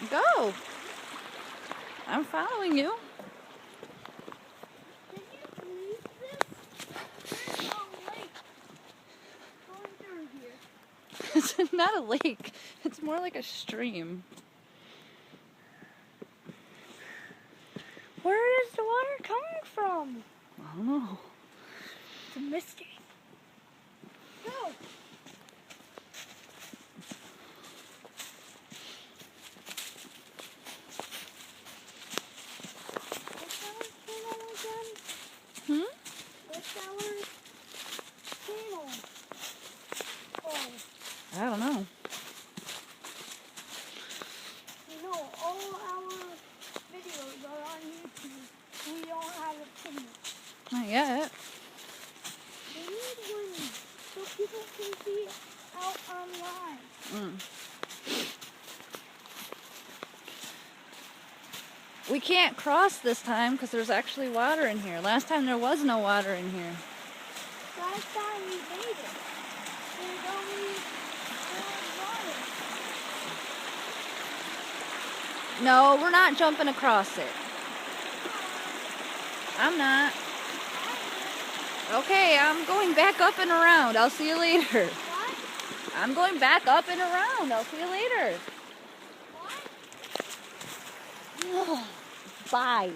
Go. I'm following you. Can you believe this? There's a lake going through here. It's not a lake. It's more like a stream. Where is the water coming from? I don't know. It's a mystery. Go. What's our channel again? What's our channel? Oh, I don't know. you know, all our videos are on YouTube. We don't have a channel. Not yet. We need one so people can see it out online. We can't cross this time because there's actually water in here. Last time there was no water in here. Last time we made it, there's only water. No, we're not jumping across it. I'm not. Okay, I'm going back up and around. I'll see you later. What? I'm going back up and around. I'll see you later. What? Bye.